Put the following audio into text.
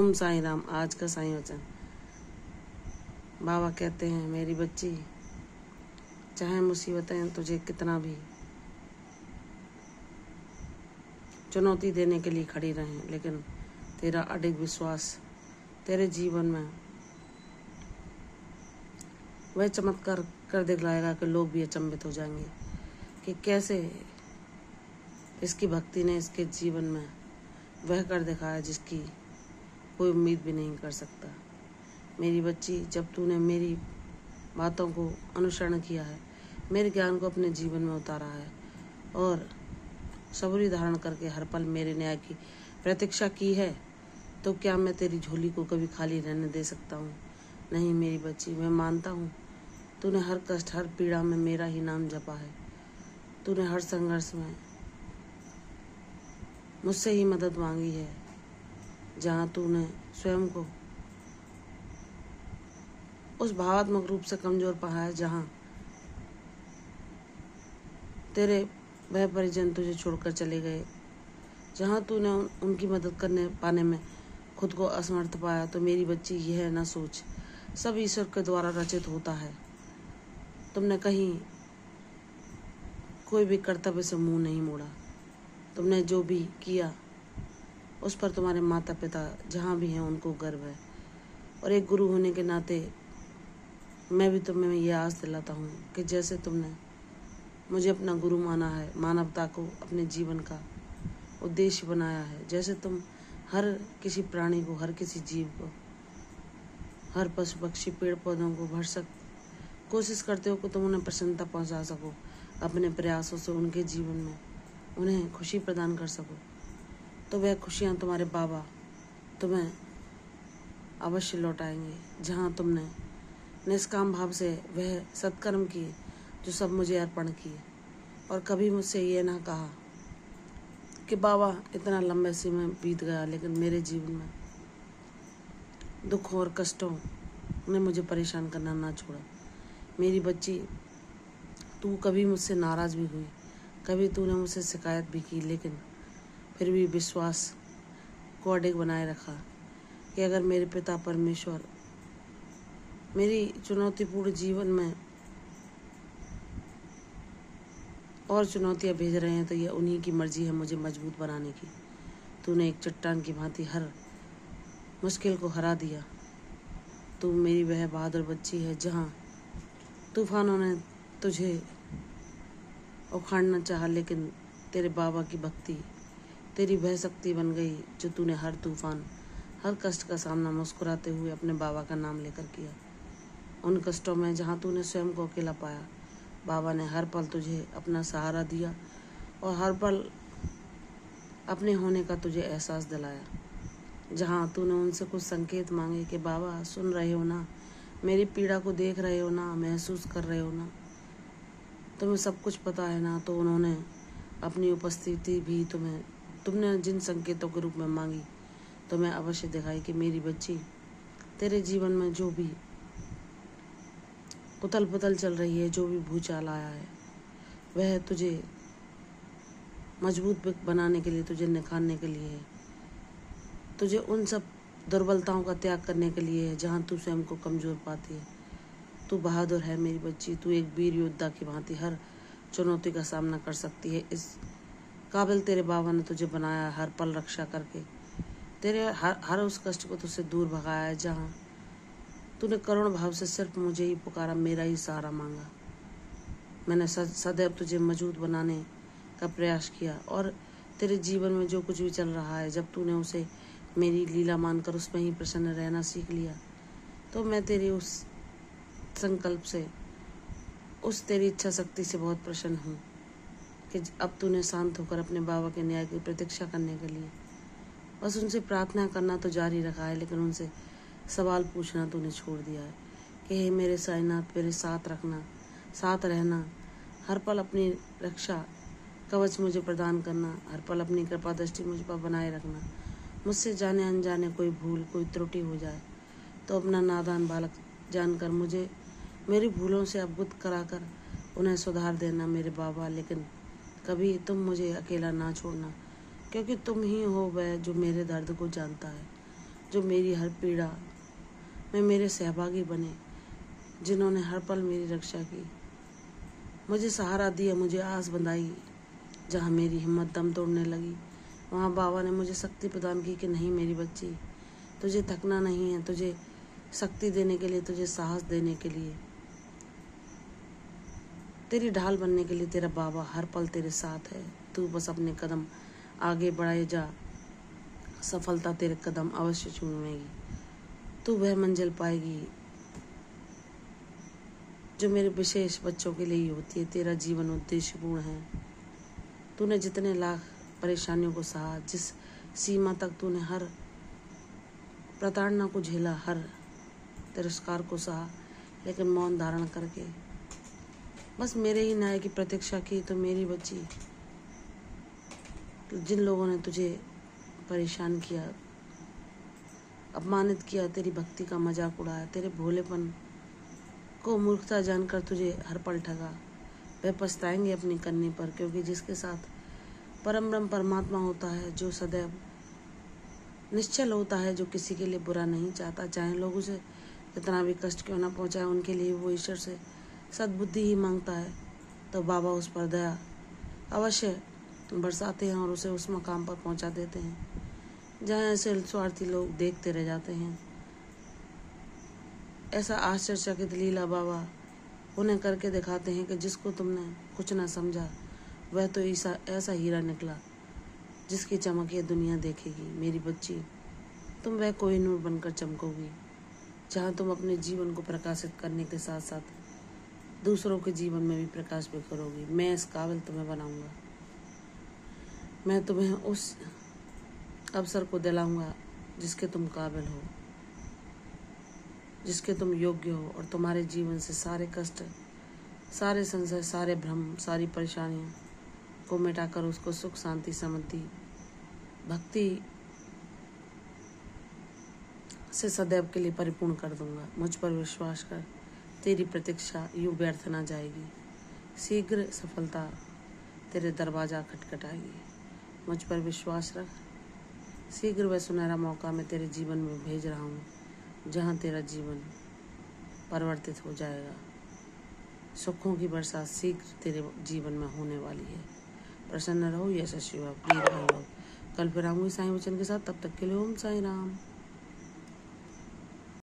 ओम साईं राम। आज का साईं वचन। बाबा कहते हैं, मेरी बच्ची, चाहे मुसीबतें तुझे कितना भी चुनौती देने के लिए खड़ी रहें, लेकिन तेरा अडिग विश्वास तेरे जीवन में वह चमत्कार कर दिखलाएगा कि लोग भी अचंभित हो जाएंगे कि कैसे इसकी भक्ति ने इसके जीवन में वह कर दिखाया जिसकी कोई उम्मीद भी नहीं कर सकता। मेरी बच्ची, जब तूने मेरी बातों को अनुसरण किया है, मेरे ज्ञान को अपने जीवन में उतारा है और सबूरी धारण करके हर पल मेरे न्याय की प्रतीक्षा की है, तो क्या मैं तेरी झोली को कभी खाली रहने दे सकता हूँ? नहीं मेरी बच्ची, मैं मानता हूँ तूने हर कष्ट, हर पीड़ा में मेरा ही नाम जपा है। तूने हर संघर्ष में मुझसे ही मदद मांगी है। जहाँ तूने स्वयं को उस भावात्मक रूप से कमजोर पाया है, जहाँ तेरे वह परिजन तुझे छोड़कर चले गए, जहाँ तूने उनकी मदद करने पाने में खुद को असमर्थ पाया, तो मेरी बच्ची यह न सोच, सब ईश्वर के द्वारा रचित होता है। तुमने कहीं कोई भी कर्तव्य से मुंह नहीं मोड़ा। तुमने जो भी किया उस पर तुम्हारे माता पिता जहाँ भी हैं उनको गर्व है, और एक गुरु होने के नाते मैं भी तुम्हें यह आस दिलाता हूँ कि जैसे तुमने मुझे अपना गुरु माना है, मानवता को अपने जीवन का उद्देश्य बनाया है, जैसे तुम हर किसी प्राणी को, हर किसी जीव को, हर पशु पक्षी पेड़ पौधों को भरसक कोशिश करते हो कि तुम उन्हें प्रसन्नता पहुंचा सको, अपने प्रयासों से उनके जीवन में उन्हें खुशी प्रदान कर सको, तो वह खुशियाँ तुम्हारे बाबा तुम्हें अवश्य लौटाएंगे। जहाँ तुमने निष्काम भाव से वह सत्कर्म किए जो सब मुझे अर्पण किए, और कभी मुझसे ये ना कहा कि बाबा इतना लंबे समय बीत गया लेकिन मेरे जीवन में दुख और कष्टों ने मुझे परेशान करना ना छोड़ा। मेरी बच्ची, तू कभी मुझसे नाराज़ भी हुई, कभी तूने मुझसे शिकायत भी की, लेकिन फिर भी विश्वास को अडिग बनाए रखा कि अगर मेरे पिता परमेश्वर मेरी चुनौतीपूर्ण जीवन में और चुनौतियाँ भेज रहे हैं, तो यह उन्हीं की मर्जी है मुझे मजबूत बनाने की। तूने एक चट्टान की भांति हर मुश्किल को हरा दिया। तू मेरी वह बहादुर बच्ची है, जहाँ तूफानों ने तुझे उखाड़ना चाहा, लेकिन तेरे बाबा की भक्ति तेरी वह शक्ति बन गई जो तूने हर तूफान, हर कष्ट का सामना मुस्कुराते हुए अपने बाबा का नाम लेकर किया। उन कष्टों में जहाँ तूने स्वयं को अकेला पाया, बाबा ने हर पल तुझे अपना सहारा दिया और हर पल अपने होने का तुझे एहसास दिलाया। जहाँ तूने उनसे कुछ संकेत मांगे कि बाबा सुन रहे हो ना, मेरी पीड़ा को देख रहे हो ना, महसूस कर रहे हो ना, तुम्हें सब कुछ पता है ना, तो उन्होंने अपनी उपस्थिति भी तुमने जिन संकेतों के रूप में मांगी, तो मैं अवश्य दिखाई कि मेरी बच्ची, तेरे जीवन में जो भी उथल पुथल चल रही है, जो भी भूचाल आया है, वह तुझे मजबूत बनाने के लिए, तुझे निखारने के लिए है, तुझे उन सब दुर्बलताओं का त्याग करने के लिए है जहाँ तू स्वयं को कमज़ोर पाती है। तू बहादुर है मेरी बच्ची, तू एक वीर योद्धा की भांति हर चुनौती का सामना कर सकती है। इस काबिल तेरे बाबा ने तुझे बनाया, हर पल रक्षा करके तेरे हर उस कष्ट को तुझसे दूर भगाया है, जहाँ तूने करुण भाव से सिर्फ मुझे ही पुकारा, मेरा ही सहारा मांगा। मैंने सदैव तुझे मजबूत बनाने का प्रयास किया, और तेरे जीवन में जो कुछ भी चल रहा है, जब तूने उसे मेरी लीला मानकर उसमें ही प्रसन्न रहना सीख लिया, तो मैं तेरी उस संकल्प से, उस तेरी इच्छा शक्ति से बहुत प्रसन्न हूँ कि अब तूने शांत होकर अपने बाबा के न्याय की प्रतीक्षा करने के लिए बस उनसे प्रार्थना करना तो जारी रखा है, लेकिन उनसे सवाल पूछना तूने छोड़ दिया है कि हे मेरे साईनाथ, मेरे साथ रखना, साथ रहना, हर पल अपनी रक्षा कवच मुझे प्रदान करना, हर पल अपनी कृपा दृष्टि मुझ पर बनाए रखना। मुझसे जाने अनजाने कोई भूल, कोई त्रुटि हो जाए तो अपना नादान बालक जानकर मुझे मेरी भूलों से अवगत कराकर उन्हें सुधार देना मेरे बाबा, लेकिन कभी तुम मुझे अकेला ना छोड़ना, क्योंकि तुम ही हो वह जो मेरे दर्द को जानता है। जो मेरी हर पीड़ा में मेरे सहभागी बने, जिन्होंने हर पल मेरी रक्षा की, मुझे सहारा दिया, मुझे आस बंधाई। जहाँ मेरी हिम्मत दम तोड़ने लगी, वहाँ बाबा ने मुझे शक्ति प्रदान की कि नहीं मेरी बच्ची, तुझे थकना नहीं है, तुझे शक्ति देने के लिए, तुझे साहस देने के लिए, तेरी ढाल बनने के लिए तेरा बाबा हर पल तेरे साथ है। तू बस अपने कदम आगे बढ़ाए जा, सफलता तेरे कदम अवश्य चूमेगी। तू वह मंजिल पाएगी जो मेरे विशेष बच्चों के लिए ही होती है। तेरा जीवन उद्देश्यपूर्ण है। तूने जितने लाख परेशानियों को सहा, जिस सीमा तक तूने हर प्रताड़ना को झेला, हर तिरस्कार को सहा, लेकिन मौन धारण करके बस मेरे ही न्याय की प्रतीक्षा की, तो मेरी बच्ची, जिन लोगों ने तुझे परेशान किया, अपमानित किया, तेरी भक्ति का मजाक उड़ाया, तेरे भोलेपन को मूर्खता जानकर तुझे हर पल ठगा, वे पछताएंगे अपनी करनी पर, क्योंकि जिसके साथ परम ब्रह्म परमात्मा होता है, जो सदैव निश्चल होता है, जो किसी के लिए बुरा नहीं चाहता, चाहे लोग उसे कितना भी कष्ट क्यों ना पहुंचाए, उनके लिए वो ईश्वर से सद्बुद्धि ही मांगता है, तो बाबा उस पर दया अवश्य बरसाते हैं और उसे उस मकाम पर पहुंचा देते हैं जहाँ ऐसे स्वार्थी लोग देखते रह जाते हैं। ऐसा आश्चर्यचकित लीला बाबा उन्हें करके दिखाते हैं कि जिसको तुमने कुछ ना समझा, वह तो ऐसा हीरा निकला जिसकी चमक ये दुनिया देखेगी। मेरी बच्ची, तुम वह कोहिनूर बनकर चमकोगी, जहाँ तुम अपने जीवन को प्रकाशित करने के साथ साथ दूसरों के जीवन में भी प्रकाश भी करोगी। मैं इस काबिल तुम्हें बनाऊंगा। मैं तुम्हें उस अवसर को दिलाऊंगा जिसके तुम काबिल हो, जिसके तुम योग्य हो, और तुम्हारे जीवन से सारे कष्ट, सारे संशय, सारे भ्रम, सारी परेशानियों को मिटाकर उसको सुख, शांति, समृद्धि, भक्ति से सदैव के लिए परिपूर्ण कर दूंगा। मुझ पर विश्वास कर, तेरी प्रतीक्षा यूं व्यर्थ ना जाएगी। शीघ्र सफलता तेरे दरवाजा खटखटाएगी। मुझ पर विश्वास रख, शीघ्र वह सुनहरा मौका मैं तेरे जीवन में भेज रहा हूँ, जहाँ तेरा जीवन परिवर्तित हो जाएगा। सुखों की बरसात शीघ्र तेरे जीवन में होने वाली है। प्रसन्न रहो, यशस्वी भव, प्रिय भाई। कल फिर आऊंगी साईं वचन के साथ। तब तक के लिए ओम साईं राम।